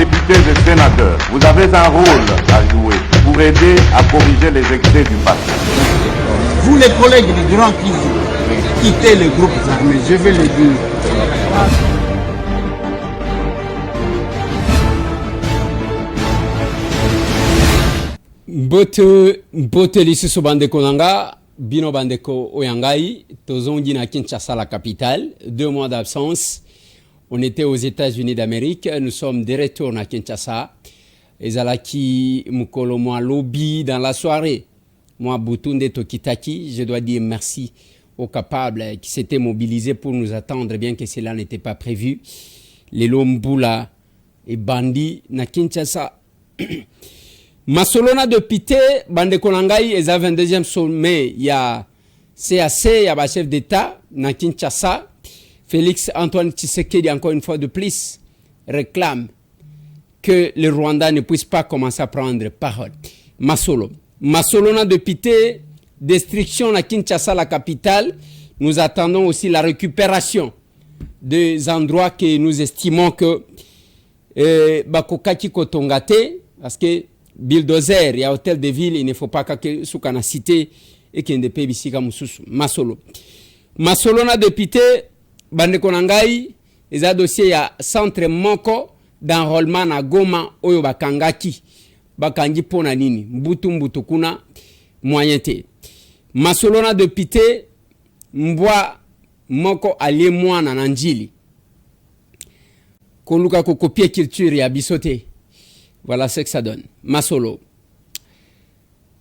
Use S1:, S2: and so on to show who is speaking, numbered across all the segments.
S1: députés et sénateurs, vous avez un rôle à jouer pour aider à corriger les excès du passé.
S2: Vous les collègues du Grand qui quittez les groupes armés, je vais le dire.
S3: Mbote lisusu bandeko nanga, bino bandeko oyangai, tozongi na Kinshasa la capitale, 2 mois d'absence. On était aux États-Unis d'Amérique, nous sommes de retour à Kinshasa. Ezalaki mukolo mwa lobby dans la soirée. Moi Butunde Tokitaki, je dois dire merci aux capables qui s'étaient mobilisés pour nous attendre, bien que cela n'était pas prévu. Les Lombula et Bandi na Kinshasa. Masolona de Pité, Bande Konangai, et 22e sommet, il y a CAC, il y a le chef d'État, na Kinshasa. Félix Antoine Tshisekedi, encore une fois de plus, réclame que le Rwanda ne puisse pas commencer à prendre parole. Masolona de Pité, destruction à Kinshasa, la capitale. Nous attendons aussi la récupération des endroits que nous estimons que Bakokaki Kotongate, parce que Bulldozer, il y a hôtel de ville, il ne faut pas que Soukana cité et qu'il ne peut pas Masolo. Masolona de Pité, Bande Konangai, ils ont dossier à centre Moko d'enrôlement à Goma, Oyo Bakangaki, Bakangi Pona Nini, Mbutu Kuna, moyenté. Masolona de Pité, Mbwa Moko Alie Mwana Nanjili. Koluka Kokopie culture et Abisote. Voilà ce que ça donne. Masolo.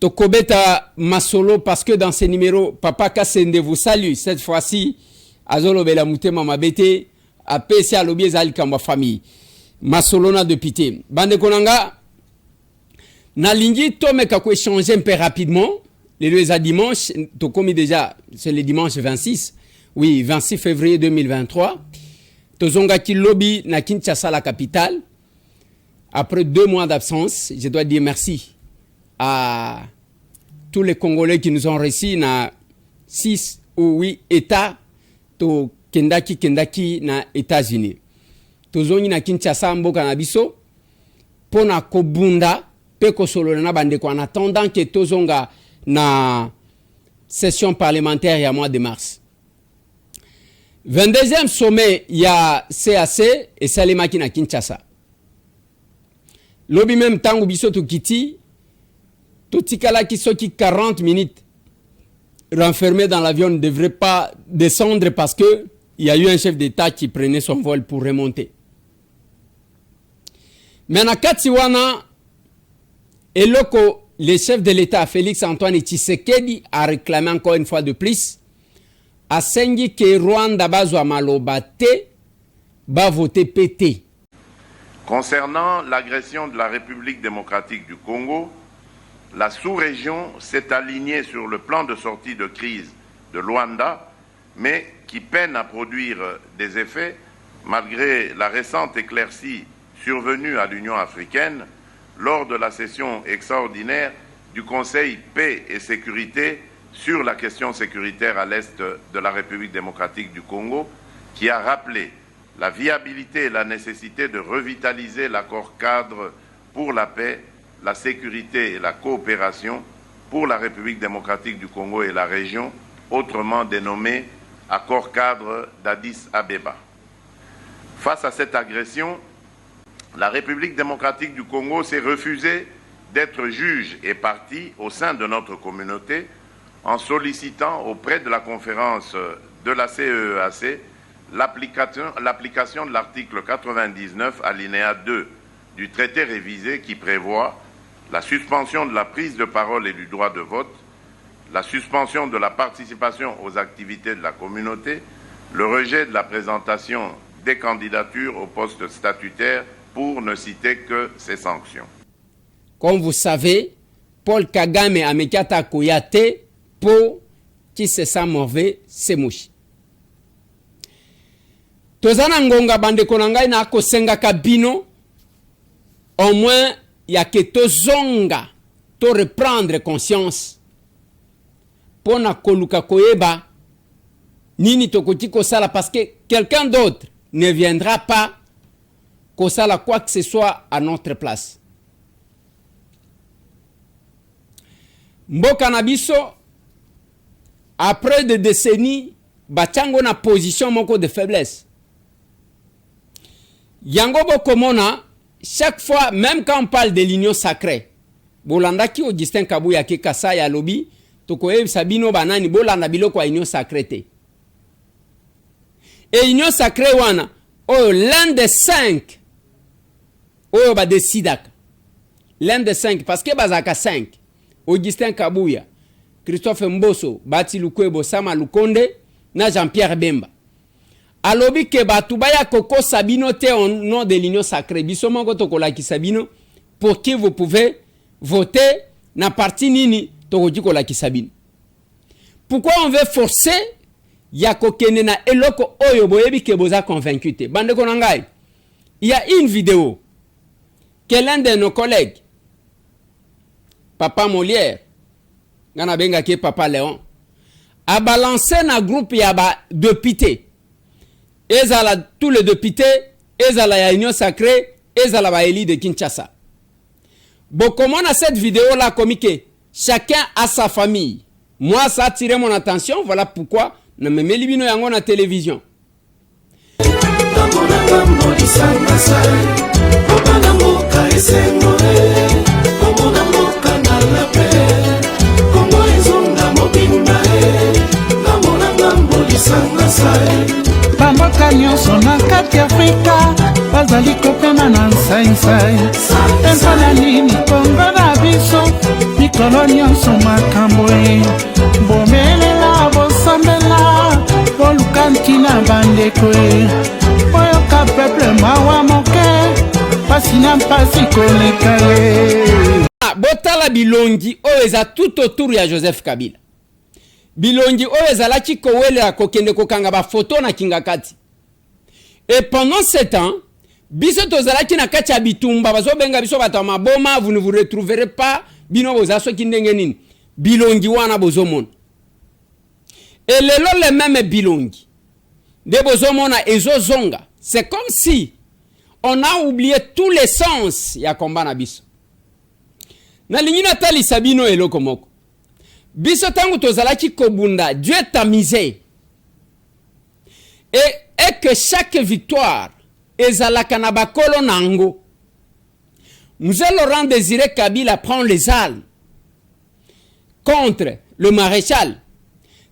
S3: Tokobeta Masolo parce que dans ces numéros, Papa Kassende vous salue. Cette fois-ci, Azolo Bela Moutema Mabete, a PC à l'objet Zalikamba famille. Masolona de Pité. Bande Konanga, Nalingi Tome Kako échanger un peu rapidement. Les deux à dimanche, Tokomi déjà, c'est le dimanche 26. Oui, 26 février 2023. Tozonga ki lobby na Kinshasa, la capitale. Après 2 mois d'absence, je dois dire merci à tous les Congolais qui nous ont reçus dans 6 ou 8 États to Kendaki na États-Unis. Tozongi na Kinshasa mboka na biso pona kobunda pe kosolo na bandeko en attendant que tozonga na session parlementaire il y a mois de mars. 22e sommet il y a CAC et Salemaki na Kinshasa. Lobi même tangu biso tukiti totikala ki soki 40 minutes renfermé dans l'avion ne devrait pas descendre parce que il y a eu un chef d'État qui prenait son vol pour remonter. Mais na Katiwana eloko le chef de l'État Félix Antoine Tshisekedi a réclamé encore une fois de plus a sengi que Rwanda bazwa maloba te ba voter PT.
S1: Concernant l'agression de la République démocratique du Congo, la sous-région s'est alignée sur le plan de sortie de crise de Luanda, mais qui peine à produire des effets malgré la récente éclaircie survenue à l'Union africaine lors de la session extraordinaire du Conseil paix et sécurité sur la question sécuritaire à l'est de la République démocratique du Congo, qui a rappelé la viabilité et la nécessité de revitaliser l'accord cadre pour la paix, la sécurité et la coopération pour la République démocratique du Congo et la région, autrement dénommé accord cadre d'Addis Abeba. Face à cette agression, la République démocratique du Congo s'est refusée d'être juge et partie au sein de notre communauté en sollicitant auprès de la conférence de la CEEAC l'application de l'article 99 alinéa 2 du traité révisé qui prévoit la suspension de la prise de parole et du droit de vote, la suspension de la participation aux activités de la communauté, le rejet de la présentation des candidatures au poste statutaire pour ne citer que ces sanctions.
S3: Comme vous savez, Paul Kagame a mekata koyate pour qui se sent mauvais, c'est mouche. Tozana ngonga bande konangai na kosenga kabino, au moins il y a que tozonga, to reprendre conscience. Pona koluka koyeba, nini tokoti kosala parce que quelqu'un d'autre ne viendra pas kosala quoi que ce soit à notre place. Mboka na biso après des décennies batiango na position moko de faiblesse. Yango bokomona chaque fois, même quand on parle de l'union sacrée, bolanda ki Augustin Kabuya ke kasa ya lobi tokoye sabino banani bolanda biloko ya union sacrée te. Et union sacrée wana l'un des 5 ba décidaka. L'un des 5 parce que bazaka 5. Augustin Kabuya, Christophe Mboso, Bati Lukwebo, Sama Lukonde, na Jean-Pierre Bemba. Alobi ke batubaya koko Sabino te au nom de l'union sacrée. Bisomo kotokola ki Sabino pour qui vous pouvez voter na parti nini tokodikola ki Sabino. Pourquoi on veut forcer ya kokene na eloko oyo boyebi ke boza convaincu te. Bande konangai. Il y a une vidéo que l'un de nos collègues Papa Molière, ngana benga ke Papa Léon, a balancé na groupe ya ba député. Ezala tous les députés, ezala ya union sacrée, ezala ba éli de Kinshasa. Bon, comment on a cette vidéo là comique? Chacun a sa famille. Moi, ça a attiré mon attention, voilà pourquoi na me melibino yango na télévision.
S4: Pamboka nyonso na kati Afrika bazali kopema na nsai-nsai empana nini Kongo na biso mikolo nyonso makambo bomelela bosambela boluka ntina bandeko oyoka peuple mawa moke pasi na mpasi koleka
S3: botala bilongi oyo eza tout autour ya Joseph Kabila. Bilongi oyo ezalaki kowela kokende kokanga ba photo na kingakati. Et pendant ce temps, biso tozalaki na kati ya bitumba bazo benga biso bato maboma, vous ne vous retrouverez pas bino bozaso kindenge nini. Bilongi wana bozomona. Et lelo le même bilongi de bozomona ezozonga. C'est comme si on a oublié tous les sens ya combat na biso. Na lingina tali sabino eloko moko. Biso tangu tozalaki kobunda, Dieu t'a misé. Et que chaque victoire ezalaka na bakolo nango. Mzee Laurent Désiré Kabila prend les armes contre le maréchal.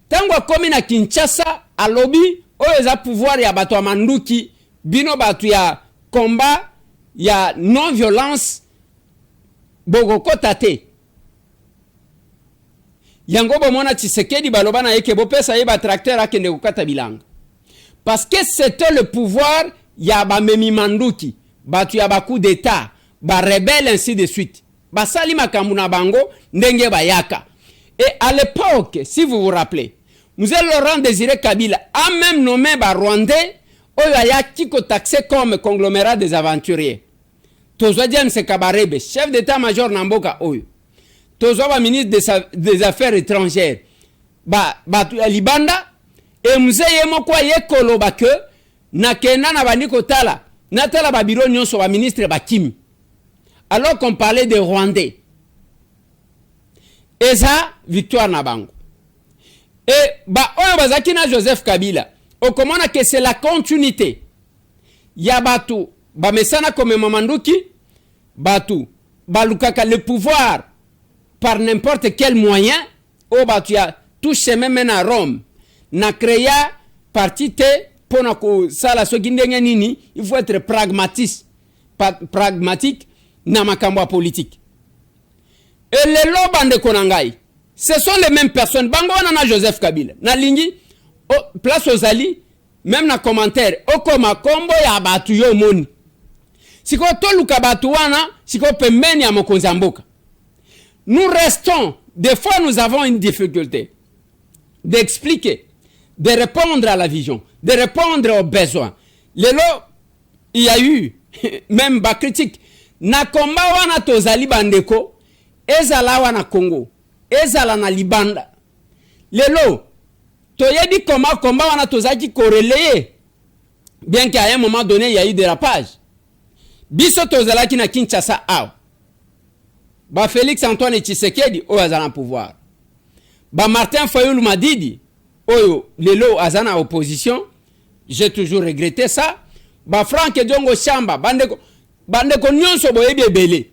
S3: Tangu akomi na Kinshasa alobi oyo eza pouvoir ya bato ya manduki bino bato ya combat ya non violence bogokota te. Yango bomona Tshisekedi baloba na yeke bopesa yeba tracteur akende kokata bilanga. Parce que c'était le pouvoir ya ba memi manduki, batu ya ba coup d'état, ba rebelle ainsi de suite. Ba sali makambu na bango ndenge bayaka. Et à l'époque, si vous vous rappelez, Mzee Laurent Désiré Kabila a même nommé ba Rwandais oyo ayaki ko taxé comme conglomérat des aventuriers. Tozwa James Kabarebe, chef d'état-major na mboka oyo. Tozwa ba ministre des affaires étrangères. Ba Libanda et mzee yemo kwa yekolo ba ke na kena na bandiko tala na tala ba biro nyonso ba ministre ba kimi. Alors qu'on parlait des Rwandais. Eza victoire na bango. Et ba oyo bazaki na Joseph Kabila. O komona que c'est la continuité. Ya batu ba mesana comme mamanduki batu balukaka le pouvoir par n'importe quel moyen o batu ya tout chemin mène à Rome. Na créa parti te pona ko sala so gindenge nini, il faut être pragmatique na makambo politique. Et les lobande konangai, ce sont les mêmes personnes. Bango wana na Joseph Kabila. Na lingi place aux ali, même na commentaire, okoma kombo ya batu yo moni. Siko toluka batu wana, siko pembeni ya mokonzi ya mboka. Nous restons, des fois nous avons une difficulté d'expliquer, de répondre à la vision, de répondre aux besoins. Lelo, il y a eu même ba critique. Na komba wana tozali bandeko, ezala wana Congo, ezala na Libanda. Lelo, toyebi comment combat wana tozaki corrélé. Bien qu'à un moment donné, il y a eu des rapages. biso tozalaki na Kinshasa awa ba Félix Antoine Tshisekedi oyo azala na pouvoir, ba Martin Fayulu Madidi oyo lelo azana opposition, j'ai toujours regretté ça, ba Frank Diongo Chamba bandeko nyonso boyebi ebele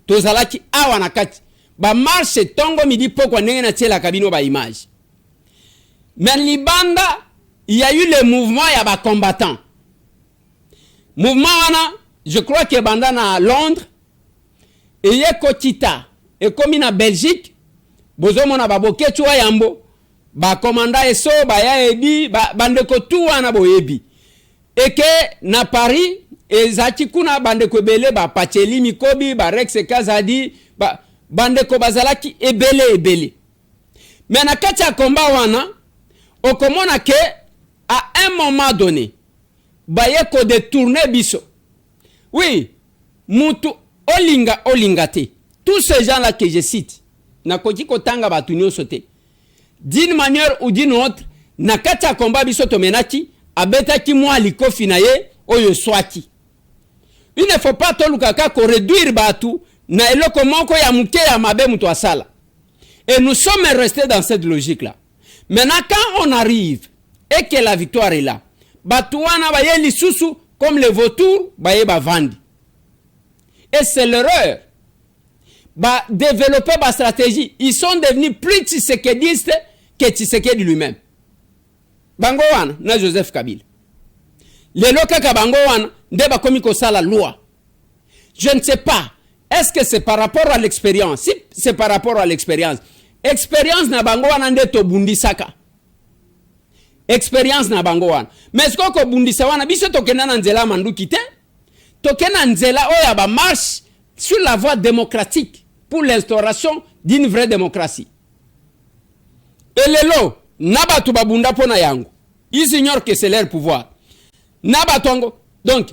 S3: tozalaki awa na kati ba marche tongo midi poko ndenge na tiela kabino ba image. Mais libanda il y a eu le mouvement ya ba combattants, mouvement wana je crois que banda na Londres et ye kotita et comme na Belgique bozo mona ba boketu wa yambo ba commanda eso ba ya ebi bandeko tu wana boyebi et que na Paris ezaki kuna bandeko ebele ba Pacheli Mikobi ba Rex Kazadi bandeko bazalaki ebele. Mais na kati ya komba wana okomona ke à un moment donné baye ko détourner biso. Oui, mutu olingate. Tous ces gens-là que je cite, na koki kotanga batu nyonso te. D'une manière ou d'une autre, na kati ya komba biso tomenaki abetaki mwa likofi na ye oyo swaki. Il ne faut pas tolukaka ko réduire batu na eloko moko ya muke ya mabe mutu asala. Et nous sommes restés dans cette logique-là. Maintenant, quand on arrive et que la victoire est là, batu wana baye lisusu comme les vautours baye bavandi. Et c'est l'erreur. Développer ma stratégie. Ils sont devenus plus tshisekedistes que Tshisekedi lui-même. Bango wana na Joseph Kabila. Lelo kaka bango wana ndeba komi ko sala loi. Je ne sais pas. Est-ce que c'est par rapport à l'expérience? Si c'est par rapport à l'expérience. Expérience na bango wana nde to bundisaka. Expérience na bango wana. Mais est-ce que bundisa wana biso tokena na nzela manduki te? Tokena nzela oya ba marche sur la voie démocratique pour l'instauration d'une vraie démocratie. Et lelo nabatu babunda pona yango. Ils ignorent que c'est leur pouvoir. Nabatongo. Donc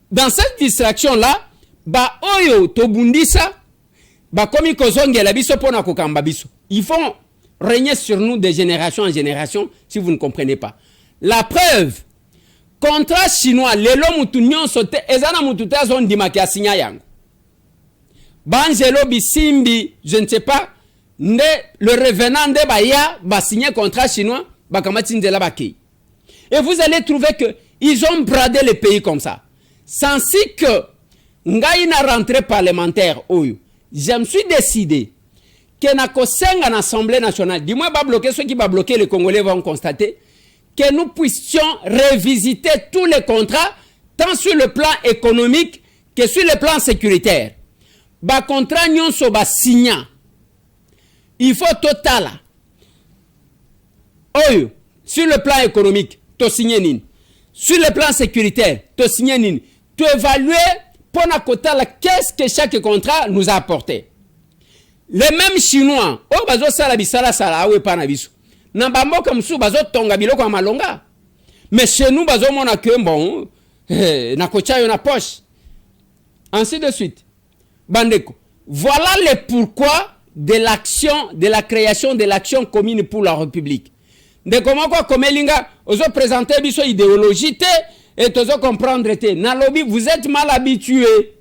S3: dans cette distraction là, ba oyo to bundisa ba komi kozongela biso pona kokamba biso. Ils font régner sur nous de génération en génération si vous ne comprenez pas. La preuve, contrat chinois, lelo mutu nyonso te ezana mutu te azon dimaki asinya yango. Banjelo bisimbi, je ne sais pas, le revenant de Baya va signer contrat chinois, bakamati ndela baki. Et vous allez trouver que ils ont bradé le pays comme ça. Sans si que ngai na rentrée parlementaire oyo, je me suis décidé que na kosenga na Assemblée nationale, dis-moi pas bloquer, ceux qui va bloquer, les Congolais vont constater que nous puissions revisiter tous les contrats, tant sur le plan économique que sur le plan sécuritaire. Ba contrat nyonso ba signa. Il faut total. Oyo, sur le plan économique, to signer nini. Sur le plan sécuritaire, to signer nini. Tu évaluer pour na kotala qu'est-ce que chaque contrat nous a apporté. Les mêmes Chinois, oh bazo sala bisala sala awe pana biso. Na bamboka msu bazo tonga biloko malonga. Mais chez nous bazo mona que bon, na kochayo na poche. Ainsi de suite. Bandeko. Voilà le pourquoi de l'action, de la création de l'action commune pour la République. De comment quoi comme linga ozo présenter biso idéologie te et tozo comprendre te. Na lobby vous êtes mal habitués.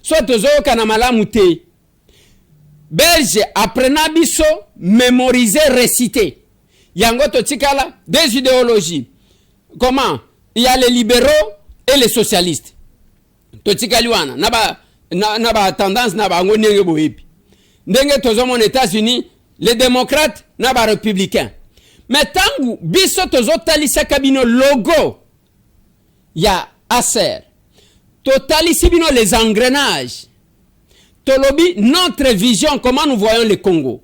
S3: Soit tozo kana malamu te. Belge apprenant biso mémoriser réciter. Yango to tikala des idéologies. Comment? Il y a les libéraux et les socialistes. To tikali wana na ba tendance na ba ngone boyebi. Ndenge tozo mon États-Unis, les démocrates na ba républicains. Mais tangu biso tozo talisa kabino logo ya Acer. Totalisi bino les engrenages. Tolobi notre vision comment nous voyons le Congo.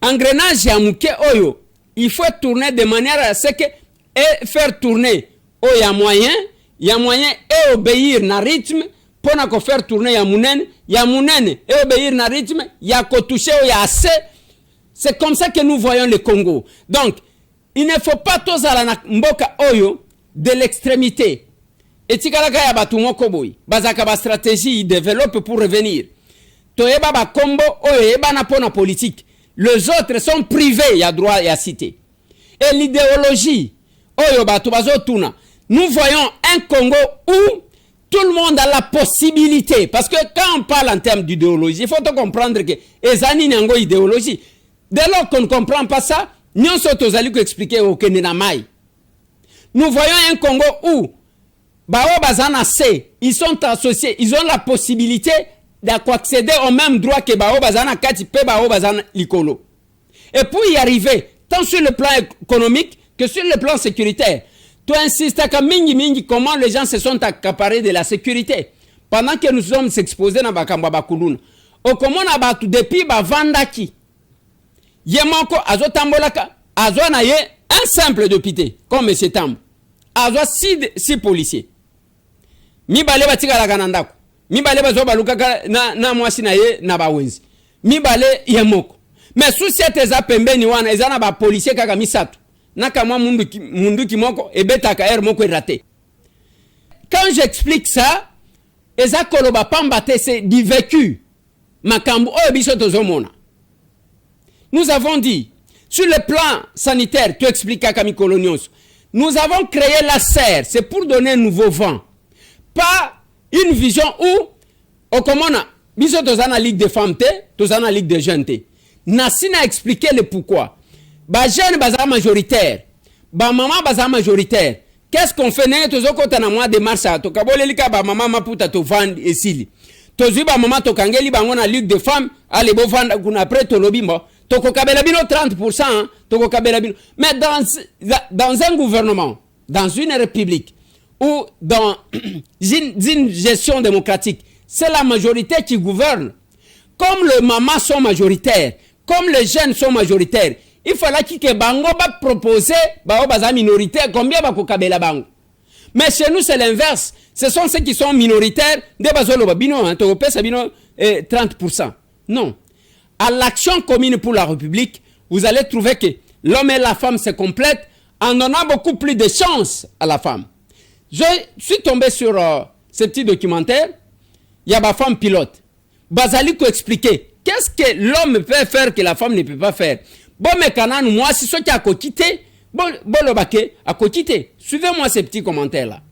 S3: Engrenage ya muke oyo, il faut tourner de manière à ce que et faire tourner oyo ya moyen et obéir na rythme pour na ko faire tourner ya munene et obéir na rythme ya ko toucher ya assez. C'est comme ça que nous voyons le Congo. Donc, il ne faut pas tozala na mboka oyo de l'extrémité. Et tikalaka ya batu moko boy, bazaka ba stratégie développe pour revenir. Toyeba ba kombo oyo eba na pona politique. Les autres sont privés, il y a droit et à citer. Et l'idéologie oyo batu bazotuna. Nous voyons un Congo où tout le monde a la possibilité, parce que quand on parle en termes d'idéologie, il faut comprendre que les années n'ont pas idéologie. Dès lors qu'on ne comprend pas ça, nous sommes expliquer au Keninamai. Nous voyons un Congo où Bao Bazana C, ils sont associés, ils ont la possibilité d'accéder au même droit que Bao Bazana Katipe, Bao Bazana Likolo. Et pour y arriver, tant sur le plan économique que sur le plan sécuritaire, tu insistes à comment les gens se sont accaparés de la sécurité. Pendant que nous sommes exposés dans Bakamba Bakuluna. Au comment on a battu depuis Bavandaki. Yemoko, Azo Tambolaka, Azo Naye, un simple député, comme M. Tam. Azo 6 policiers. Mi bale batika la ganandako. Mi bale bazo baluka na mwasi na ye na bawenzi. Mi bale Yemoko. Mais sous cette pembeni wana, ezana ba policier kaka misatu. Naka mwa mundu kimoko ebetaka er moko raté. Quand j'explique ça, eza koloba pambate c'est du vécu. Makambu o biso tozomona. Nous avons dit sur le plan sanitaire, tu expliques à Kami Colonios. Nous avons créé la serre, c'est pour donner un nouveau vent. Pas une vision où au commona biso tozana ligue de femmes tozana ligue de jeunes. Nassina a expliqué le pourquoi. Ba jeune baza majoritaire, ba maman baza majoritaire. Qu'est-ce qu'on fait? Né tozoko tana mois de mars to kabole lika ba maman maputa to vendre esili. Tozu ba maman to kangeli ba ngona ligue de femmes, allez bo vendre kuna après to lobimbo. To ko kabela bino 30%, to ko kabela bino. Mais dans un gouvernement, dans une république ou dans une gestion démocratique, c'est la majorité qui gouverne. Comme les mamans sont majoritaires, comme les jeunes sont majoritaires, il fallait que Bango va proposer baza minoritaire combien va kokabela bango. Mais chez nous c'est l'inverse. Ce sont ceux qui sont minoritaires de bazolo babino hein, to pesa bino 30%. Non. À l'action commune pour la République, vous allez trouver que l'homme et la femme se complètent en donnant beaucoup plus de chance à la femme. Je suis tombé sur ce petit documentaire. Il y a ma femme pilote. Bazali ko expliquer qu'est-ce que l'homme peut faire que la femme ne peut pas faire. Bon, mais quand moi, si ce qui a quitté, bon, le baquet a quitté. Suivez-moi ces petits commentaires-là.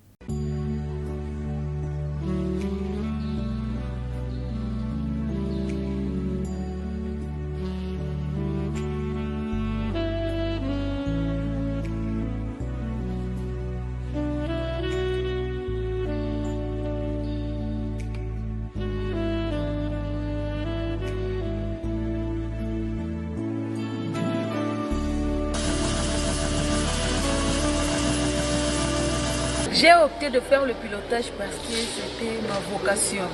S5: J'ai opté de faire le pilotage parce que c'était ma vocation.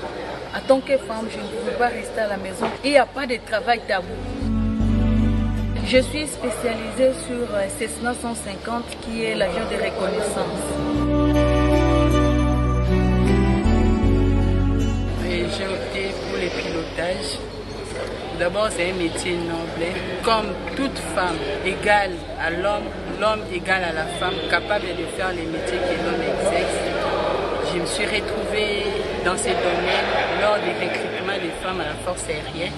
S5: En tant que femme, je ne pouvais pas rester à la maison. Il n'y a pas de travail tabou. Je suis spécialisée sur Cessna 150 qui est l'avion de reconnaissance.
S6: J'ai opté pour le pilotage. D'abord, c'est un métier noble. Comme toute femme égale à l'homme, l'homme égal à la femme, capable de faire les métiers que l'homme exerce. Je me suis retrouvée dans ces domaines lors du recrutement des femmes à la force aérienne.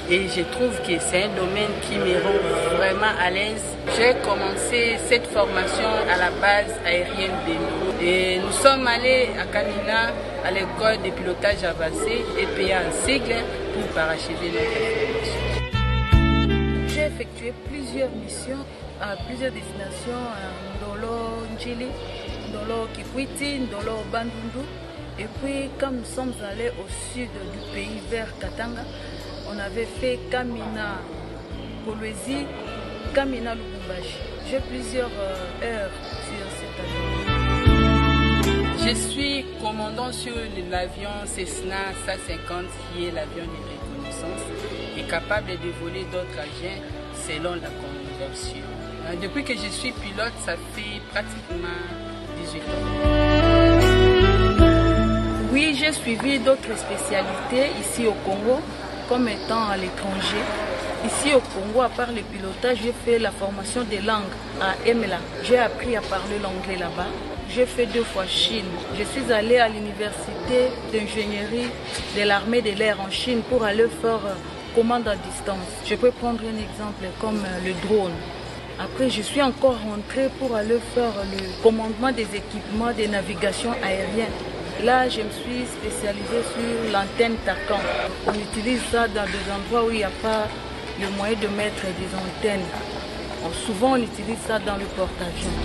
S6: Et je trouve que c'est un domaine qui me rend vraiment à l'aise. J'ai commencé cette formation à la base aérienne de nous. Et nous sommes allés à Kamina, à l'école de pilotage avancé, EPA en sigle, pour parachever notre formation.
S5: J'ai effectué plusieurs missions à plusieurs destinations, à Ndolo, Njili, Ndolo Kikwiti, Ndolo Bandundu. Et puis quand nous sommes allés au sud du pays, vers Katanga, on avait fait Kamina, Kolwezi, Kamina, Lubumbashi. J'ai plusieurs heures sur cette avion.
S6: Je suis commandant sur l'avion Cessna 150 qui est l'avion de reconnaissance et capable de voler d'autres avions selon la conversion. Depuis que je suis pilote, ça fait pratiquement 18 ans.
S5: Oui, j'ai suivi d'autres spécialités ici au Congo, comme étant à l'étranger. Ici au Congo, à part le pilotage, j'ai fait la formation des langues à Emela. J'ai appris à parler l'anglais là-bas. J'ai fait 2 fois Chine. Je suis allée à l'université d'ingénierie de l'armée de l'air en Chine pour aller faire commande à distance. Je peux prendre un exemple comme le drone. Après, je suis encore rentrée pour aller faire le commandement des équipements de navigation aérienne Là, je me suis spécialisée sur l'antenne TACAN. On utilise ça dans des endroits où il n'y a pas le moyen de mettre des antennes. Souvent, on utilise ça dans le porte-avions.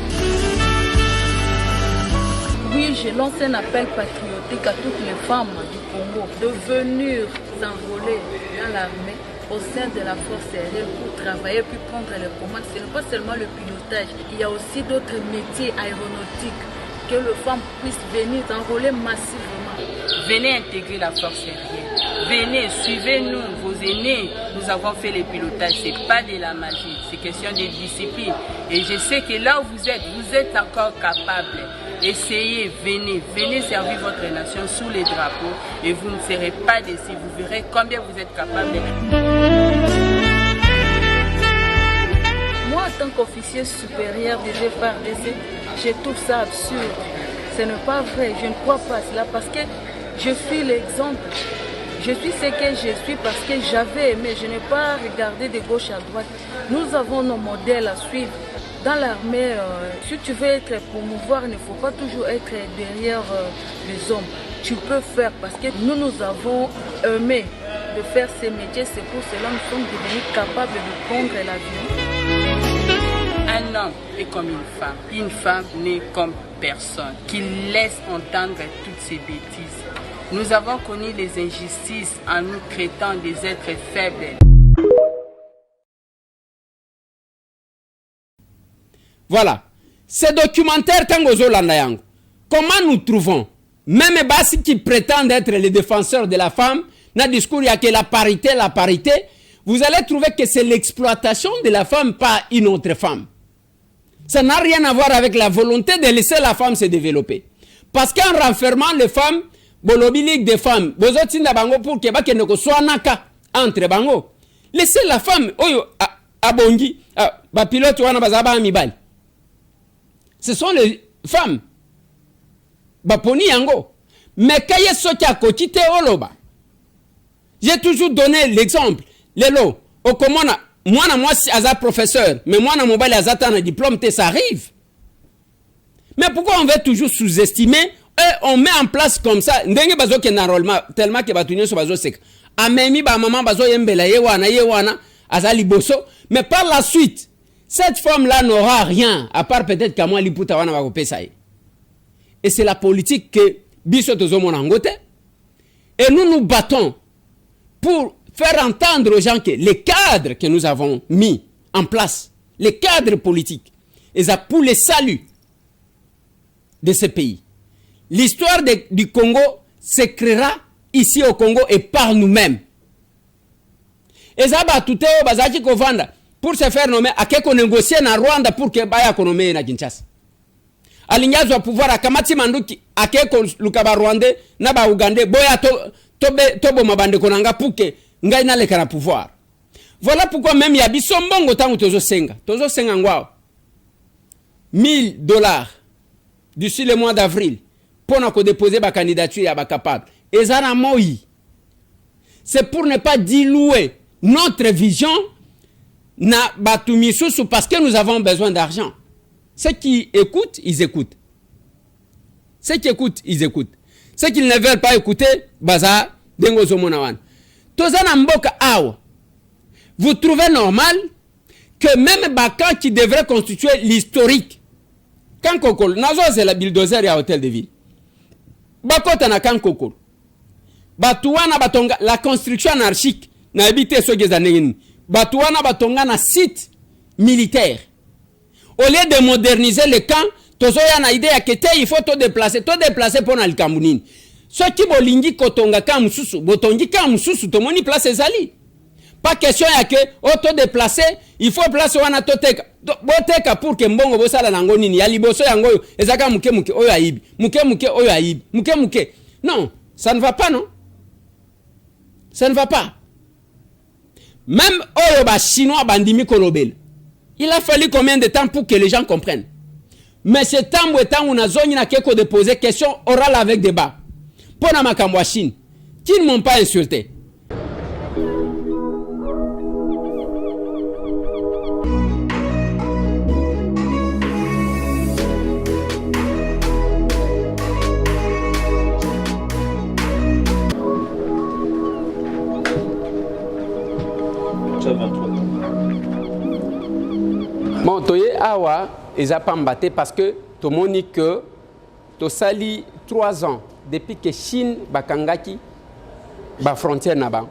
S5: Oui, j'ai lancé un appel patriotique à toutes les femmes du Congo de venir s'enrôler dans l'armée au sein de la force aérienne pour travailler puis prendre les commandes. Ce n'est pas seulement le pilotage, il y a aussi d'autres métiers aéronautiques que les femmes puissent venir s'enrôler massivement.
S6: Venez intégrer la force aérienne. Venez, suivez-nous, vos aînés. Nous avons fait le pilotage, ce n'est pas de la magie, c'est question de discipline. Et je sais que là où vous êtes encore capable. Essayez, venez servir votre nation sous les drapeaux et vous ne serez pas déçus. Vous verrez combien vous êtes capable.
S5: Moi, en tant qu'officier supérieur des FARDC, je trouve ça absurde. Ce n'est pas vrai, je ne crois pas cela parce que je suis l'exemple. Je suis ce que je suis parce que j'avais aimé, je n'ai pas regardé de gauche à droite. Nous avons nos modèles à suivre. Dans l'armée, si tu veux être promouvoir, il ne faut pas toujours être derrière les hommes. Tu peux faire parce que nous avons aimé de faire ces métiers. C'est pour cela que nous sommes devenus capables de prendre l'avion.
S6: Un homme est comme une femme n'est comme personne, qui laisse entendre toutes ces bêtises. Nous avons connu les injustices en nous traitant des êtres faibles.
S3: Voilà. Ces documentaires, comment nous trouvons, même Bassi qui prétendent être les défenseurs de la femme, dans le discours, il n'y a que la parité, vous allez trouver que c'est l'exploitation de la femme par une autre femme. Ça n'a rien à voir avec la volonté de laisser la femme se développer. Parce qu'en renfermant les femmes, bolobilik des femmes, bozotinda bango pour que bakende ko swanaka entre bango. Laissez la femme, oyo abongi, ba pilote wana bazaba amibali. Ce sont les femmes. Baponi yango. Mais kaye sokia kokite oloba. J'ai toujours donné l'exemple. Lelo, okomona, moi si aza professeur, mais moi mobile azata un diplôme, ça arrive. Mais pourquoi on veut toujours sous-estimer et on met en place comme ça, ndenge bazo ke enrôlement tellement que batunyo so bazo sek. Amemi ba maman bazo yembela yewana azali boso, mais par la suite cette femme-là n'aura rien, à part peut-être qu'à moi, liputa wana bako pesaye. Et c'est la politique que biso tozomo nangote. Et nous nous battons pour faire entendre aux gens que les cadres que nous avons mis en place, les cadres politiques, et ça pour le salut de ce pays. L'histoire du Congo s'écrira ici au Congo et par nous-mêmes. Et ça va tout bazaki kovanda. Pour se faire nommer, à quelqu'un négocier na Rwanda pour que baya konomé na Kinshasa. Alinyazo wa pouvoir akamati manduki à quelqu'un lukaba Rwandais na ba Ougandais boya tobo mabande konanga pour que ngai na le kana pouvoir. Voilà pourquoi même ya biso mbongo tangu tozo senga ngwao. $1000 d'ici le mois d'avril pour na ko déposer ba candidature ya ba capable. Ezana moi. C'est pour ne pas diluer notre vision na batumisusu parce que nous avons besoin d'argent. Ceux qui écoutent, ils écoutent. Ceux qui écoutent, ils écoutent. Ceux qui ne veulent pas écouter, baza dengo zomonawan. Tozana mboka awa. Vous trouvez normal que même Bakan qui devrait constituer l'historique, quand Kokol, nazo c'est la bulldozer et hôtel de ville. Bakota na kan Kokol. Batuana batonga la construction anarchique na habité sogezanengini. Batouana batonga na site militaire. Au lieu de moderniser le camp, tozoya na idée ya kete il faut to déplacer pour na likambounini. Ceux qui bolingi kotonga ka mususu, botongi ka mususu to moni place ezali. Pas question ya que auto déplacer, il faut place wana toteka. Boteka pour que mbongo bosala nango nini ya liboso yango ezaka muke oyo ayibi. Muke oyo ayibi. Muke. Non, ça ne va pas non. Ça ne va pas. Même Oyoba chinois bandimi kolobel. Il a fallu combien de temps pour que les gens comprennent. Mais ce temps où on a zone na keko de poser question oral avec débat. Pour na makambo Chine, qui ne m'ont pas insulté. Bon, toye awa eza pas mbaté parce que tout le monde dit que to sali 3 ans depuis que Chine bakangaki ba frontière na ba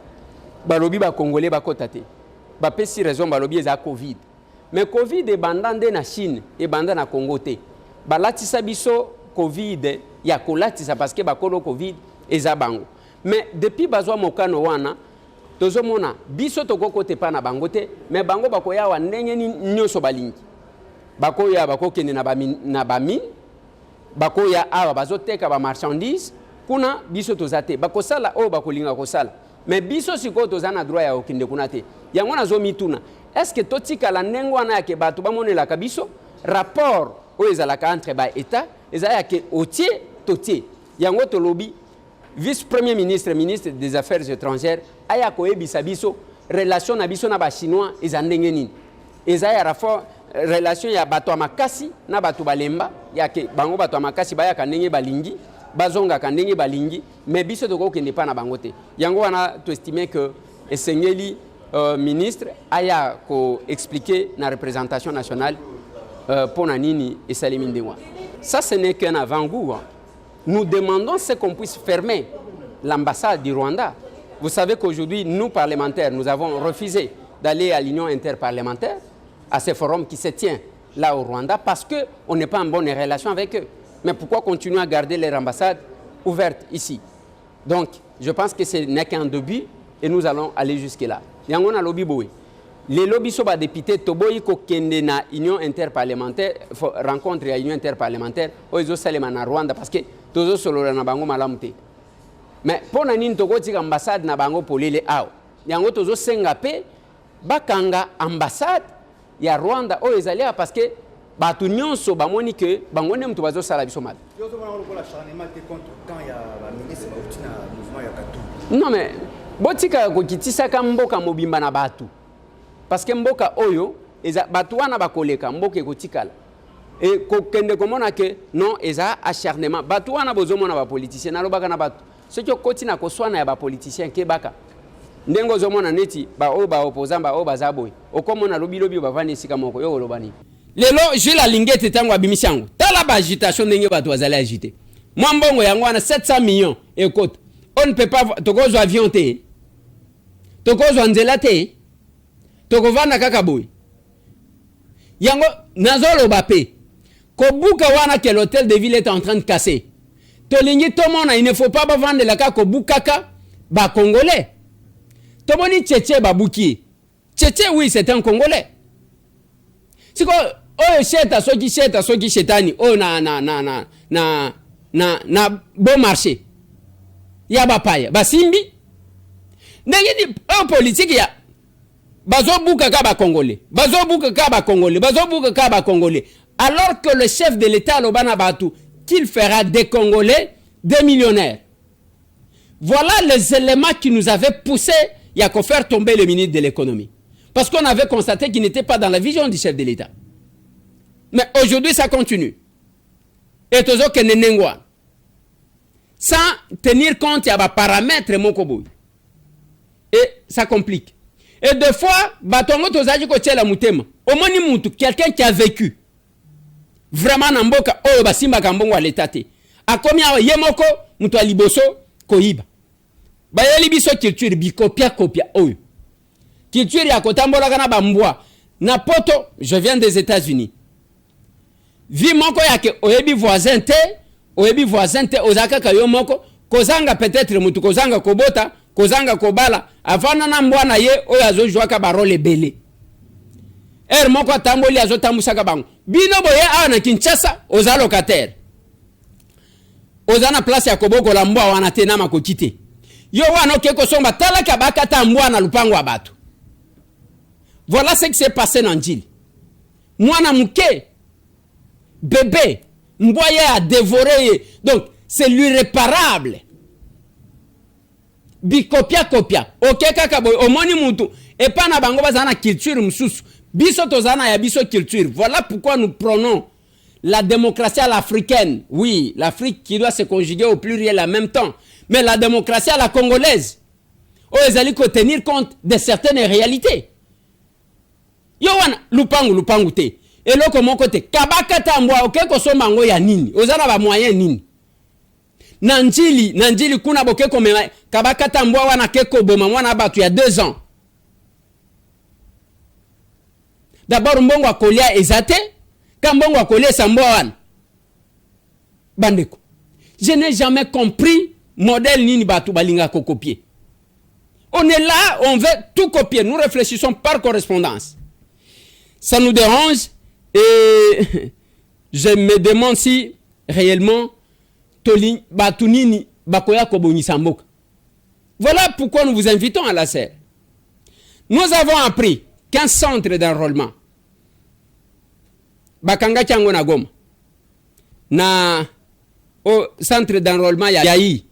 S3: balobi ba congolais ba kotate ba pesi raison balobi eza Covid mais Covid e bandande na Chine e banda na Congo te balatisa biso Covid ya kolatisa parce que bakolo Covid eza bango mais depuis bazwa mokano wana tozomona biso tokoko te pa na bango te mais bango bakoya wa ndenge nyoso balingi bakoya bakokende na bamine bakoya awa bazoteka ba marchandise kuna biso tozate bakosala o bakolinga kosala mais biso siko tozana droit ya okinde kuna te yango nazomituna est-ce que totikala ndenge wana yake bato bamonelaka biso rapport oyo ezalaka entre ba état ezala yake otie totie yango tolobi vice-premier ministre des affaires étrangères aya koyebisa biso relation na biso na ba chinois eza ndenge nini eza ya rapport relation ya bato ya makasi na bato balemba yake bango bato ya makasi bayaka ndenge balingi bazongaka ndenge balingi mais biso tokokende pa na bango te yango wana toestime que esengeli ministre aya ko expliquer na représentation nationale pour na nini esalemi ndenge wana. Ça ce n'est qu'un avant-goût. Nous demandons ce qu'on puisse fermer l'ambassade du Rwanda. Vous savez qu'aujourd'hui, nous, parlementaires, nous avons refusé d'aller à l'Union interparlementaire, à ce forum qui se tient là au Rwanda, parce qu'on n'est pas en bonne relation avec eux. Mais pourquoi continuer à garder leur ambassade ouverte ici? Donc, je pense que ce n'est qu'un début et nous allons aller jusque-là. Yango na lobby boy. Les lobbies sont des députés toboyi ko kende na union interparlementaire rencontre à union interparlementaire oizo salema na Rwanda parce que tozo solo na bango malamu te. Mais pour na nini toko tika ambassade na bango polele aw. Yango tozo senga pe bakanga ambassade ya Rwanda o ezalia parce que batu nyonso bamoni que bango ne mtu bazo sala biso mal. Non mais botika ko kitisa ka mboka mobimba na batu. Parce que mboka oyo eza batu wana bakoleka mboka ekotikala et kokende komona ke non eza acharnement batu wana bozomona ba politicien na lobaka na batu ce qui okoti na koswana ya ba politicien ke baka ndengo zomona neti ba o ba opposant ba o bazaboy okomona lobi ba vani sika moko yo lobani lelo je la lingete tango abimisango tala ba agitation ndenge batu bazali agiter moi mbongo yango wana 700 millions écoute on ne peut pas tokozo avion te tokozo nzela te tokovanda kaka boy yango nazolo bape kobuka wana que l'hôtel de ville est en train de casser tolingi tomona il ne faut pas vendre la kaka kobukaka ba congolais tomoni tchétché babuki tchétché oui c'est un congolais siko oyo cheta soki chetani o na bon marché ya bapaya basimbi ndenge ni politique ya bazobuka ka ba congolais alors que le chef de l'état lobana batu qu'il fera des congolais des millionnaires. Voilà les éléments qui nous avaient poussé à faire tomber le ministre de l'économie parce qu'on avait constaté qu'il n'était pas dans la vision du chef de l'état. Mais aujourd'hui ça continue et tozo ke nenengwa sans tenir compte ya ba paramètres mokoboy et ça complique. Et des fois, batongo tozaji ko tchela mutema. Omoni mutu, quelqu'un qui a vécu vraiment na mboka oyo basimba kambongo à l'état te. Akomia yemoko mutu aliboso koyiba. Ba yeli biso culture bikopia oyo. Culture ya kotambola kana bambwa. Na poto, je viens des États-Unis. Vi moko yake oyebi voisin te ozaka kayo moko kozanga peut-être mutu kozanga kobota kozanga kobala afana na mbwana ye oyo azojwaka barole belé moko atamboli azotambusa bango bino boye awa na Kinshasa oza locataire oza na place ya koboko la mbwa wana te na makokite yo wana okeko somba talaka bakata mbwa na lupango wa bato. Voilà ce qui s'est passé dans Njili. Mwana muke bébé mboye a dévoré donc c'est l'irréparable. Bikopia ok kaka boy omoni mutu et pas na bango bazana culture msusu biso tozana ya biso culture. Voilà pourquoi nous prenons la démocratie à l'africaine. Oui, l'Afrique qui doit se conjuguer au pluriel en même temps, mais la démocratie à la congolaise. Oh, ils allaient tenir compte de certaines réalités. Yo wana lupangu te eloko moko te kabaka tambwa oke kosomba ngo ya nini ozana ba moyen nini nanjili kuna boke komema kabaka tambwa wana keko boma mwana batu ya 2 ans. D'abord mbongo akolia ezate ka mbongo akolia sambwa wana bandeko. Je n'ai jamais compris modèle nini batu balinga ko copier. On est là, on veut tout copier. Nous réfléchissons par correspondance. Ça nous dérange et je me demande si réellement voilà pourquoi nous vous invitons à la serre. Nous avons appris qu'un centre d'enrôlement Bakanga Chango na Goma na au centre d'enrôlement yayi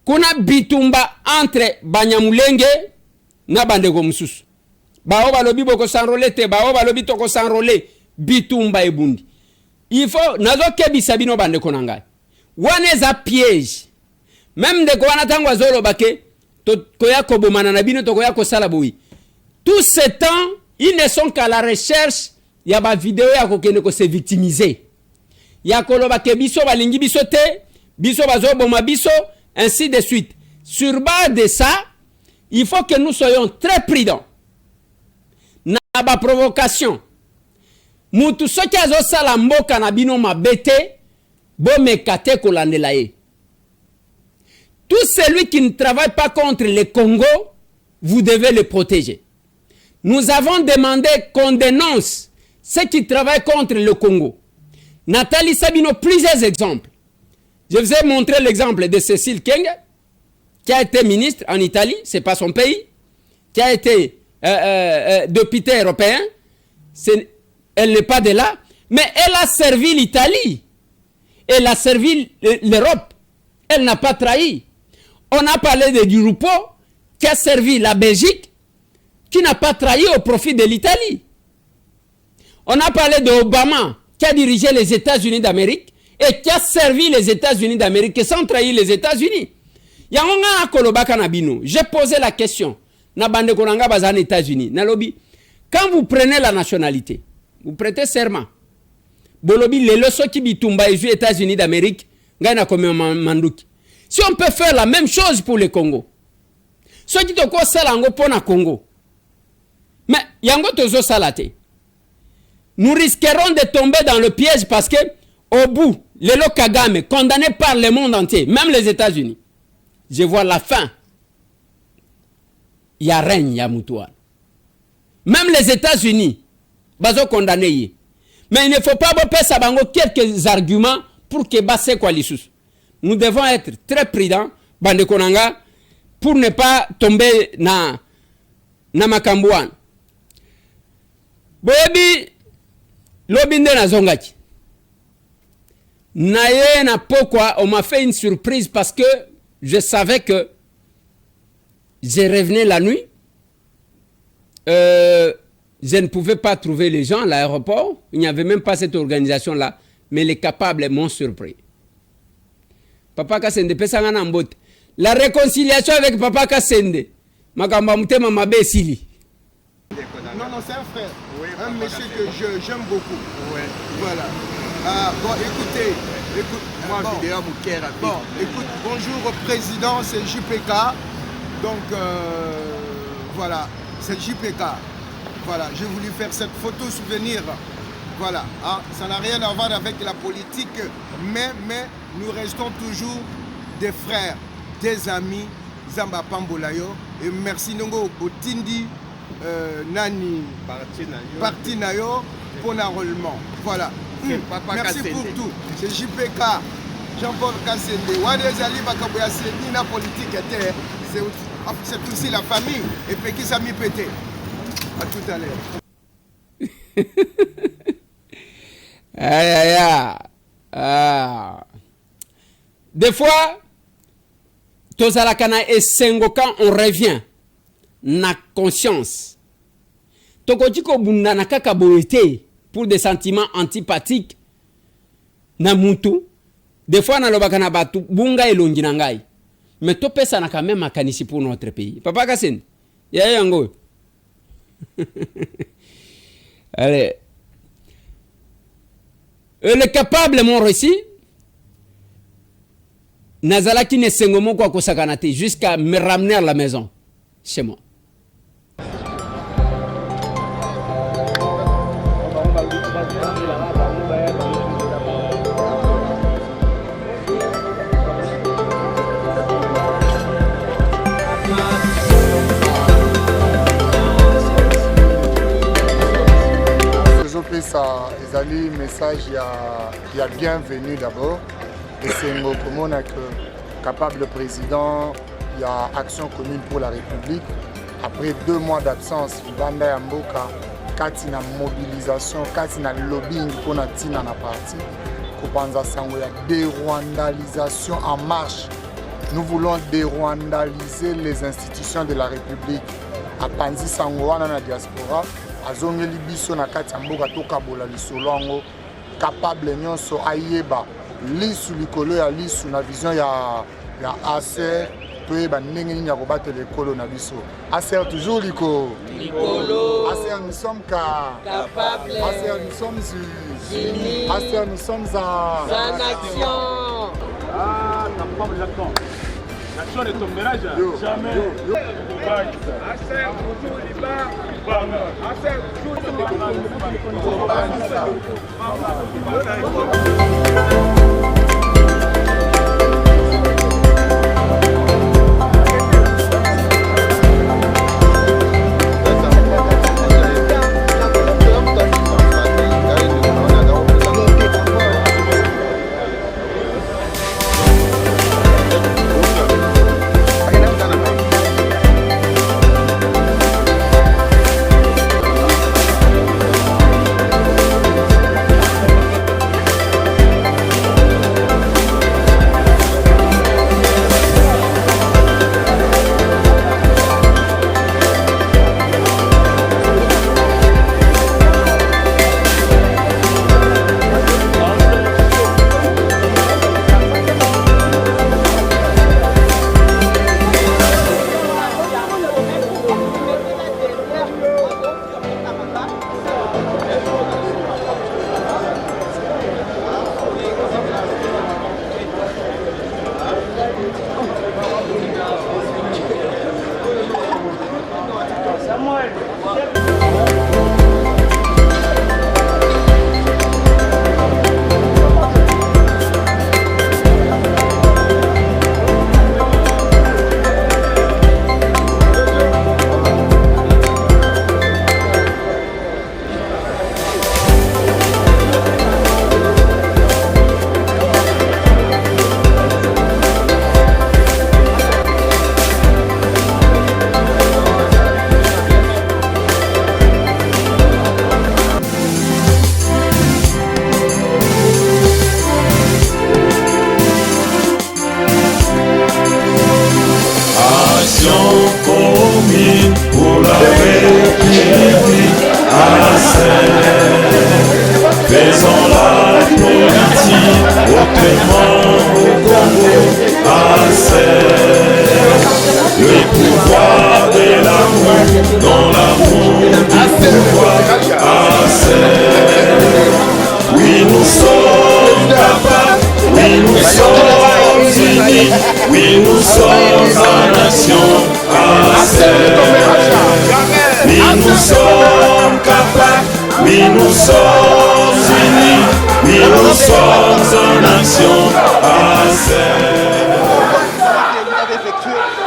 S3: kuna bitumba entre Banyamulenge na Bandeko Mususu bao balobi boko s'enrôler te bao balobi toko s'enrôler bitumba ebundi il faut nazo kebisa bino Bandeko nangai wane za piège même de koana tangwa zolo bake to koya kobomana na bino to koya ko sala boui tout ce temps ils ne sont qu'à la recherche ya ba vidéo ya kokene ko se victimiser ya koloba ke biso balingi biso te biso bazo boma biso ainsi de suite. Sur base de ça il faut que nous soyons très prudents na ba provocation mutu soki azo sala mboka na bino mabete bo mekate kolandela ye. Tout celui qui ne travaille pas contre le Congo, vous devez le protéger. Nous avons demandé qu'on dénonce ceux qui travaillent contre le Congo. Nathalie Sabino, plusieurs exemples. Je vous ai montré l'exemple de Cécile Keng, qui a été ministre en Italie, c'est pas son pays, qui a été député européen, elle n'est pas de là, mais elle a servi l'Italie, elle a servi l'Europe, elle n'a pas trahi. On a parlé de Durupo, qui a servi la Belgique, qui n'a pas trahi au profit de l'Italie. On a parlé d'Obama, qui a dirigé les États-Unis d'Amérique, et qui a servi les États-Unis d'Amérique sans trahir les États-Unis. J'ai posé la question. Quand vous prenez la nationalité, vous prêtez serment. Bolobi les leçons qui bitumba les États-Unis d'Amérique, si on peut faire la même chose pour le Congo, ceux qui te salango pour le Congo, mais yango tozo salate, nous risquerons de tomber dans le piège parce que au bout, les Kagame condamné par le monde entier, même les États-Unis, je vois la fin. Il y a règne, il y a Moutouane. Même les États-Unis, bazo condamné. Mais il ne faut pas faire ça quelques arguments pour que basse quoi l'issue. Nous devons être très prudents, Bande Konanga, pour ne pas tomber na makambouane. Boyebi, lobinde na zongaki. Naye na pourquoi on m'a fait une surprise parce que je savais que je revenais la nuit. Je ne pouvais pas trouver les gens à l'aéroport. Il n'y avait même pas cette organisation-là. Mais les capables m'ont surpris. Papa Kassende, la réconciliation avec Papa Kassende. Non, non,
S2: c'est un frère. Oui, un monsieur que j'aime beaucoup.
S7: Oui.
S2: Voilà. Bon, écoutez. Moi, bon, écoute, bonjour au président, c'est JPK. Donc, voilà, c'est JPK. Voilà, j'ai voulu faire cette photo souvenir. Voilà, hein, ça n'a rien à voir avec la politique, mais nous restons toujours des frères, des amis, Zamba Pambolayo. Et merci Nongo Otindi, Nani, Parti Nayo, pour l'enrôlement. Voilà. Merci pour tout. C'est JPK, Jean-Paul Kassende. Wadezali Bakaboya Seni, la politique était. C'est aussi la famille. Et puis qui s'est mis pété. À tout à l'heure.
S3: Aïe, aïe, aïe. Des fois, Tozalakana et Sengo, quand on revient, na conscience. Tokotiko bunda na kakaboete pour des sentiments antipathiques na mutu. Des fois, na lobakana batu bunga elongi nangai. Mais topesa na quand même makanisi pour notre pays. Papa Kassende, ya yango. Allez, Le capable m'ont réussi. Nazalaki ne sengomo kwa kosakanate jusqu'à me ramener à la maison chez moi.
S7: Ça ezali message ya bienvenue d'abord et c'est un capable président il y a action commune pour la République après 2 mois d'absence banda ya mboka kati na mobilisation kati na lobbying pour na tina na parti kopanza sango ya dérwandalisation en marche. Nous voulons dérwandaliser les institutions de la République à panzi sango wana na diaspora azongeli biso na kati ya mboka tokabola lisolo yango capable nyonso ayeba lisu likolo ya lisu na vision ya ASER toyeba ndenge nini ya kobatela ekolo na biso. ASER toujours likolo. ASER nous sommes capables. ASER nous sommes unis. ASER nous sommes en action.
S8: Ah, t'as pas les acteurs. L'action ne tombera jamais. ASER toujours libre. ASER
S9: Faisons la politique autrement au Congo, le pouvoir de l'amour, dans l'amour du pouvoir, oui nous sommes capables, oui nous sommes unis, oui nous sommes en nation, oui nous sommes capables, oui nous sommes unis, oui nous sommes en nation,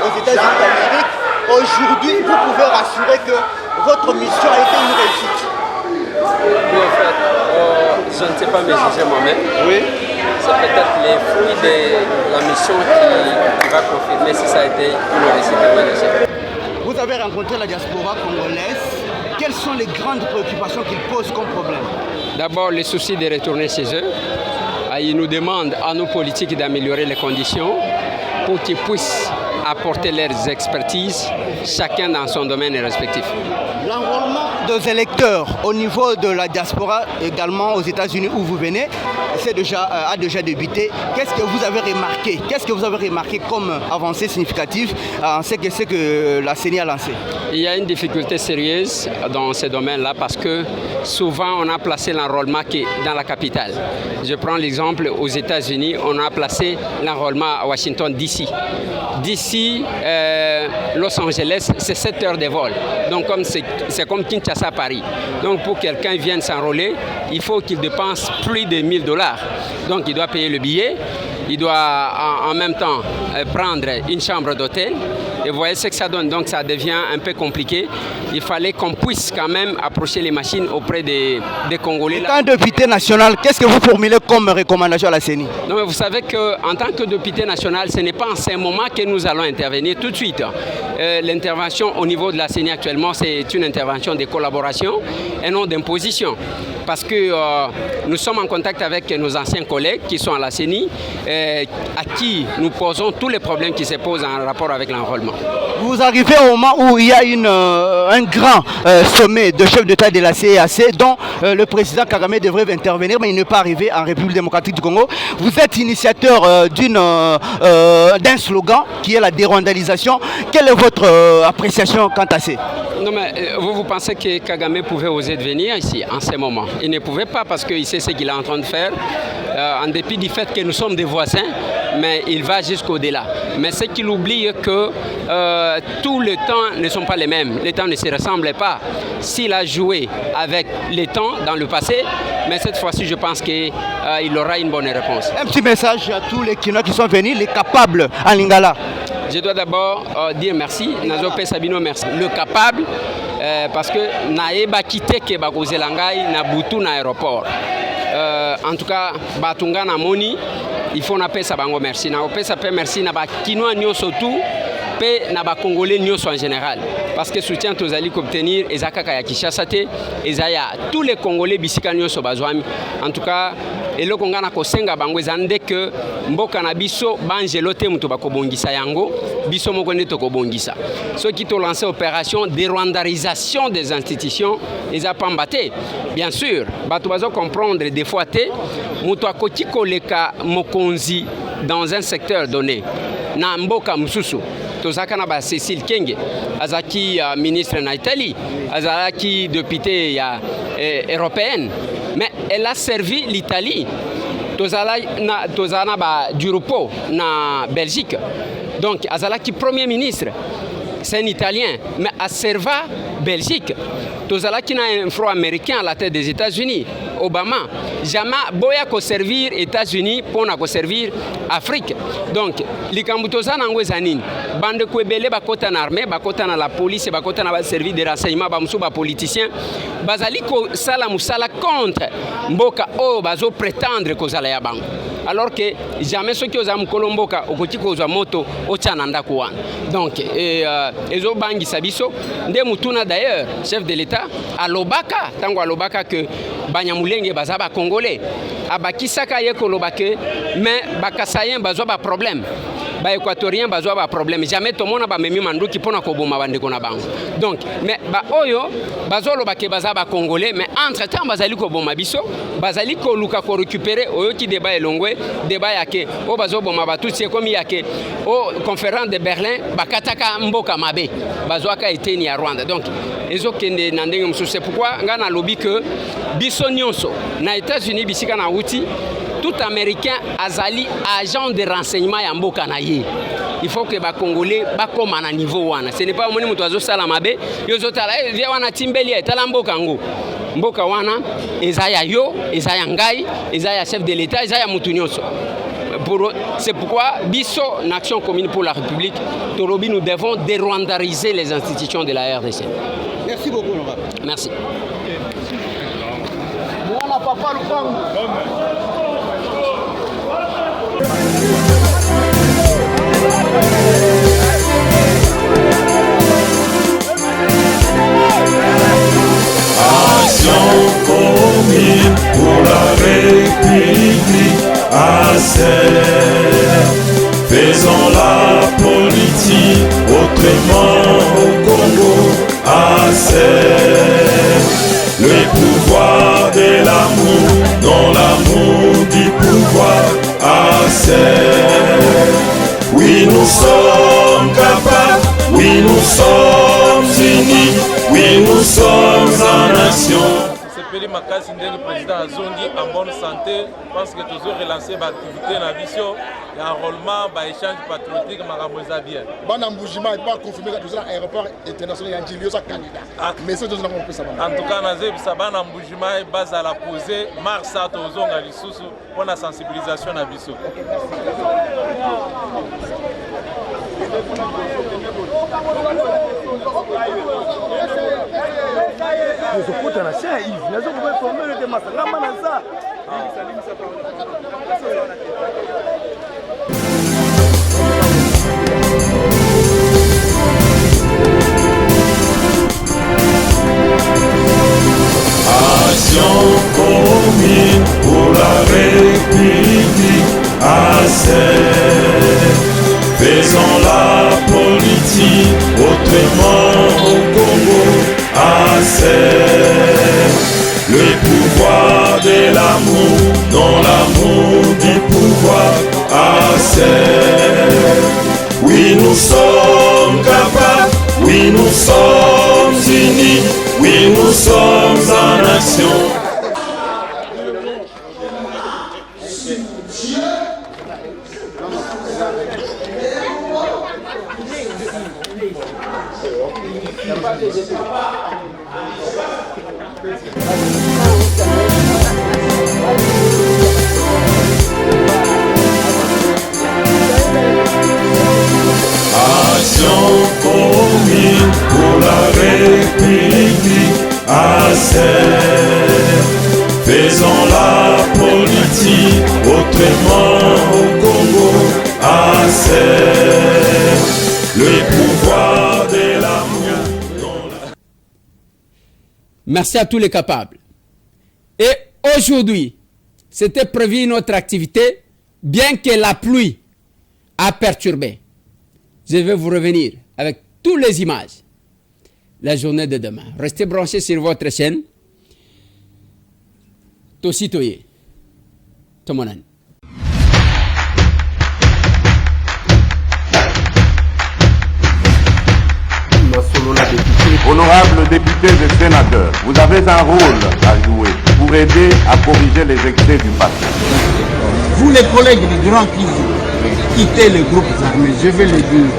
S10: aux États-Unis d'Amérique. Aujourd'hui, vous pouvez rassurer que votre mission a été une réussite.
S3: Oui, en fait, je ne sais pas me juger moi-même. Oui. C'est peut-être les fruits de la mission qui va confirmer si ça a été une réussite ou un échec.
S10: Vous avez rencontré la diaspora congolaise. Quelles sont les grandes préoccupations qu'ils posent comme problème?
S3: D'abord, le souci de retourner chez eux. Ils nous demandent à nos politiques d'améliorer les conditions pour qu'ils puissent apporter leurs expertises, chacun dans son domaine respectif.
S10: L'enrôlement des électeurs au niveau de la diaspora, également aux États-Unis où vous venez, a déjà débuté. Qu'est-ce que vous avez remarqué? Qu'est-ce que vous avez remarqué comme avancée significative en ce que la CENI a lancé?
S3: Il y a une difficulté sérieuse dans ce domaine-là parce que souvent on a placé l'enrôlement dans la capitale. Je prends l'exemple aux États-Unis, on a placé l'enrôlement à Washington DC. D'ici Los Angeles, c'est 7 heures de vol. Donc c'est comme Kinshasa à Paris. Donc pour quelqu'un vienne s'enrôler, il faut qu'il dépense plus de $1000. Donc il doit payer le billet, il doit en même temps prendre une chambre d'hôtel. Et vous voyez ce que ça donne. Donc ça devient un peu compliqué. Il fallait qu'on puisse quand même approcher les machines auprès des Congolais.
S10: En tant que député national, qu'est-ce que vous formulez comme recommandation à la CENI?
S3: Non, mais vous savez qu'en tant que député national, ce n'est pas en ce moment que nous allons intervenir tout de suite. L'intervention au niveau de la CENI actuellement, c'est une intervention de collaboration et non d'imposition. Parce que nous sommes en contact avec nos anciens collègues qui sont à la CENI, à qui nous posons tous les problèmes qui se posent en rapport avec l'enrôlement.
S10: Vous arrivez au moment où il y a un grand sommet de chefs d'État de la CEAC dont le président Kagame devrait intervenir, mais il n'est pas arrivé en République démocratique du Congo. Vous êtes initiateur d'un slogan qui est la dérwandalisation. Quelle est votre appréciation quant à ça?
S3: Non, mais vous pensez que Kagame pouvait oser venir ici en ce moment? Il ne pouvait pas parce qu'il sait ce qu'il est en train de faire, en dépit du fait que nous sommes des voisins, mais il va jusqu'au-delà. Mais c'est qu'il oublie que tous les temps ne sont pas les mêmes, les temps ne se ressemblent pas. S'il a joué avec les temps dans le passé, mais cette fois-ci, je pense qu'il aura une bonne réponse. Un
S10: petit message à tous les Kinois qui sont venus, les capables en Lingala.
S3: Je dois d'abord dire merci, Nazope Sabino merci. Le capable, parce que naeba quitté que bakozelangai na butu na aéroport. En tout cas, batunga na moni, il faut na pesa bango merci. Na pesa pe merci na ba Kinois nyoso tout. Na ba Congolais nyonso en général parce que soutien tozali obtenir ezakaka ya Kinshasa te ezaya tous les Congolais bisika nyonso bazwami en tout cas eloko ngana kosenga bango ezande que mboka na biso banjelo te muto bakobongisa yango biso moko nde tokobongisa ceux qui ont lancé opération de rwandarisation des institutions ezapamba te bien sûr bato bazo comprendre des fois te muto akoti koleka mokonzi dans un secteur donné na mboka mususu tozaka na ba Cécile Kenge azaki ministre na Italie azaki député européenne mais elle a servi l'Italie tozana ba Durupo na Belgique donc azalaki premier ministre c'est un Italien mais a servi Belgique tozalaki na un Afro-américain à la tête des États-Unis Obama jamais boya ko servir États-Unis pour na ko servir Afrique donc likambu tozana ngweza nini bande ko ebele bakota na armée bakota na la police bakota na ba service de renseignement ba musu ba politicien bazali ko sala musala contre mboka o bazo prétendre ko zala ya bango alors que jamais ceux qui oza mukolomboka okoti ko zwa moto ochana ndako wana donc ezo bangi sabiso nde mutuna d'ailleurs chef de l'État alobaka tango alobaka que banyamulenge baza ba congolais abakisaka ye kolobake mais bakasayen bazwa ba problème ba équatorien bazwa ba problème jamais tomona ba memi manduki pona koboma bandeko na bango donc mais ba oyo bazolo bake baza ba congolais mais entre temps bazali koboma biso bazali ko luka ko récupérer oyo ki débat elongwe débat yake o bazoboma ba tout c'est comme yake au conférence de Berlin bakataka mboka mabe bazwaka eteni ya Rwanda donc ezokende na ndenge mususu c'est pourquoi ngana lobby que biso nyonso na États-Unis bisika na wuti tout américain azali agent de renseignement ya mboka na ye il faut que ba congolais ba koma na niveau wana ce n'est pas moni muto azo sala mabe yozo tala via wana timbeli etala mboka ngo mboka wana ezaya yo ezaya ngai ezaya chef de l'État ezaya mutu nyonso c'est pourquoi biso nation commune pour la République Torobi nous devons dérwandariser les institutions de la RDC.
S10: Merci beaucoup Laurent.
S3: Merci.
S10: Voilà papa Lupango.
S9: Action commune pour la République, faisons la politique autrement au Congo, Oui, nous sommes capables, oui, nous sommes unis, oui, nous sommes en nation.
S8: Sepeli makasi ndenge président azongi en bonne santé. Je pense que toujours relancer l'activité na biso ya enrôlement, échange patriotique, makambo eza bien.
S7: Bana Mboujima pas confirmé que tout aéroport international ya Njili ça candidat. Mais ça nous avons ça.
S8: En tout cas nazebisa bana Mboujima baza la poser mars à tozonga lisusu pour la sensibilisation na biso.
S11: Kuta na shia hivi naweza kuformer le masalama na za
S9: Action commune pour la République, faisons la politique autrement au Congo. Le pouvoir de l'amour, non l'amour du pouvoir. Oui, nous sommes capables, oui, nous sommes unis, oui, nous sommes en action. Action commune pour la République, faisons la politique autrement au Congo, le pouvoir de l'amour.
S3: Merci à tous les capables. Et aujourd'hui, c'était prévu notre activité, bien que la pluie a perturbé. Je vais vous revenir avec toutes les images la journée de demain. Restez branchés sur votre chaîne. Tositoye. Tomonan.
S1: Honorables députés et sénateurs, vous avez un rôle à jouer pour aider à corriger les excès du passé.
S12: Vous les collègues du Grand qui quittez les groupes armés, je vais le dire.